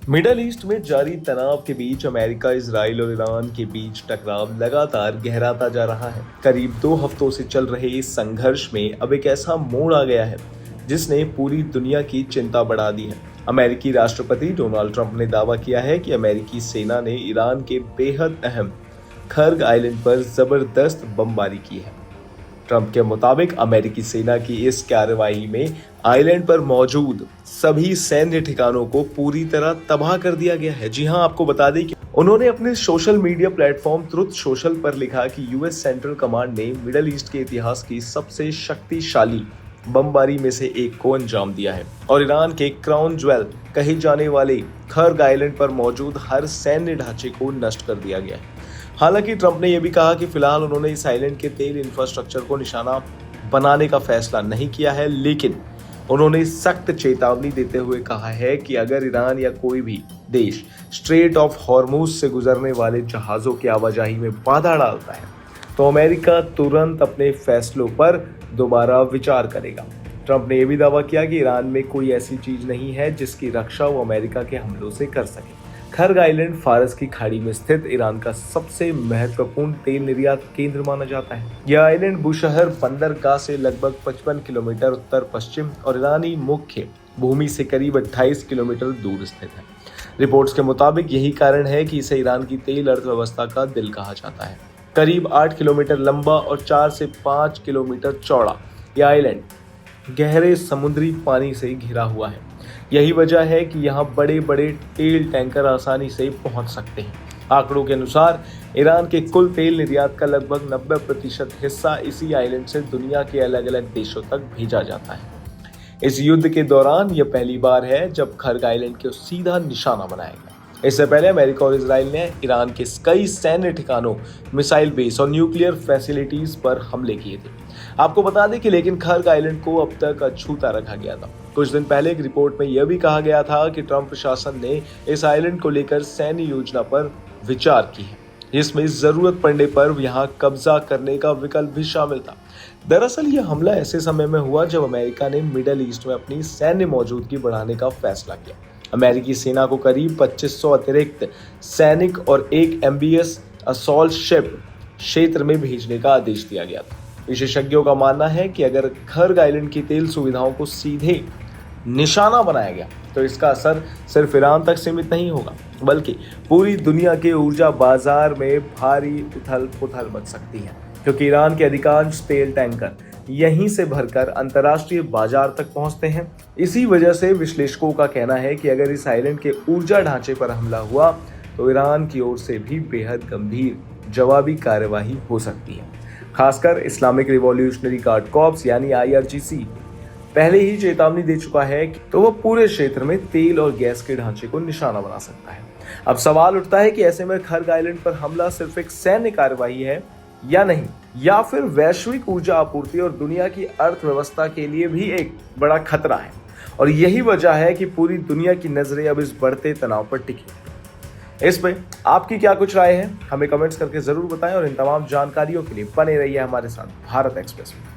Middle east में जारी तनाव के बीच अमेरिका, इजराइल और ईरान के बीच टकराव लगातार गहराता जा रहा है। करीब 2 हफ्तों से चल रहे इस संघर्ष में अब एक ऐसा मोड़ आ गया है जिसने पूरी दुनिया की चिंता बढ़ा दी है। अमेरिकी राष्ट्रपति डोनाल्ड ट्रंप ने दावा किया है कि अमेरिकी सेना ने ईरान के बेहद अहम खर्ग आइलैंड पर जबरदस्त बमबारी की है। ट्रंप के मुताबिक अमेरिकी सेना की इस कार्रवाई में आइलैंड पर मौजूद सभी सैन्य ठिकानों को पूरी तरह तबाह कर दिया गया है। जी हां, आपको बता दें कि उन्होंने अपने social media platform truth social पर लिखा कि यूएस सेंट्रल कमांड ने मिडल ईस्ट के इतिहास की सबसे शक्तिशाली बमबारी में से एक को अंजाम दिया है और ईरान के क्राउन ज्वेल कहे जाने वाले खर्ग आइलैंड पर मौजूद हर सैन्य ढांचे को नष्ट कर दिया गया है। हालांकि ट्रंप ने यह भी कहा कि फिलहाल उन्होंने इस आइलैंड के तेल इंफ्रास्ट्रक्चर को निशाना बनाने का फैसला नहीं किया है, लेकिन उन्होंने सख्त चेतावनी देते हुए कहा है कि अगर ईरान या कोई भी देश स्ट्रेट ऑफ हॉर्मुज से गुजरने वाले जहाजों की आवाजाही में बाधा डालता है तो अमेरिका तुरंत अपने फैसलों पर दोबारा विचार करेगा। ट्रंप ने यह भी दावा किया कि ईरान में कोई ऐसी चीज नहीं है जिसकी रक्षा वो अमेरिका के हमलों से कर सके। खर्ग आइलैंड फारस की खाड़ी में स्थित ईरान का सबसे महत्वपूर्ण तेल निर्यात केंद्र माना जाता है। यह आइलैंड बुशहर बंदरगाह से लगभग 55 किलोमीटर उत्तर पश्चिम और ईरानी मुख्य भूमि से करीब 28 किलोमीटर दूर स्थित है। रिपोर्ट्स के मुताबिक यही कारण है कि इसे ईरान की तेल अर्थव्यवस्था का दिल कहा जाता है। करीब 8 किलोमीटर लंबा और 4 से 5 किलोमीटर चौड़ा यह आइलैंड गहरे समुद्री पानी से घिरा हुआ है। यही वजह है कि यहाँ बड़े बड़े तेल टैंकर आसानी से पहुँच सकते हैं। आंकड़ों के अनुसार ईरान के कुल तेल निर्यात का लगभग 90% हिस्सा इसी आइलैंड से दुनिया के अलग अलग देशों तक भेजा जाता है। इस युद्ध के दौरान यह पहली बार है जब खर्ग आइलैंड को सीधा निशाना बनाया गया। इससे पहले अमेरिका और इजराइल ने ईरान के कई सैन्य ठिकानों, मिसाइल बेस और न्यूक्लियर फैसिलिटीज पर हमले किए थे। आपको बता दें कि लेकिन खर्ग आइलैंड को अब तक अछूता रखा गया था। कुछ दिन पहले एक रिपोर्ट में यह भी कहा गया था कि ट्रंप प्रशासन ने इस आइलैंड को लेकर सैन्य योजना पर विचार की है, जिसमें जरूरत पड़ने पर यहाँ कब्जा करने का विकल्प भी शामिल था। दरअसल यह हमला ऐसे समय में हुआ जब अमेरिका ने मिडल ईस्ट में अपनी सैन्य मौजूदगी बढ़ाने का फैसला किया। अमेरिकी सेना को करीब 2500 अतिरिक्त सैनिक और एक एमबीएस असॉल्ट शिप क्षेत्र में भेजने का आदेश दिया गया था। विशेषज्ञों का मानना है कि अगर खर्ग आइलैंड की तेल सुविधाओं को सीधे निशाना बनाया गया तो इसका असर सिर्फ ईरान तक सीमित नहीं होगा, बल्कि पूरी दुनिया के ऊर्जा बाजार में भारी उथल पुथल मच सकती है, क्योंकि ईरान के अधिकांश तेल टैंकर यहीं से भरकर अंतर्राष्ट्रीय बाजार तक पहुंचते हैं। इसी वजह से विश्लेषकों का कहना है कि अगर इस आइलैंड के ऊर्जा ढांचे पर हमला हुआ तो ईरान की ओर से भी बेहद गंभीर जवाबी कार्यवाही हो सकती है। खासकर इस्लामिक रिवॉल्यूशनरी गार्ड कॉर्प्स यानी IRGC पहले ही चेतावनी दे चुका है कि तो वह पूरे क्षेत्र में तेल और गैस के ढांचे को निशाना बना सकता है। अब सवाल उठता है कि ऐसे में खर्ग आइलैंड पर हमला सिर्फ एक सैन्य कार्यवाही है या नहीं, या फिर वैश्विक ऊर्जा आपूर्ति और दुनिया की अर्थव्यवस्था के लिए भी एक बड़ा खतरा है। और यही वजह है कि पूरी दुनिया की नजरें अब इस बढ़ते तनाव पर टिकी। इस पे आपकी क्या कुछ राय है, हमें कमेंट्स करके जरूर बताएं और इन तमाम जानकारियों के लिए बने रहिए हमारे साथ भारत एक्सप्रेस में।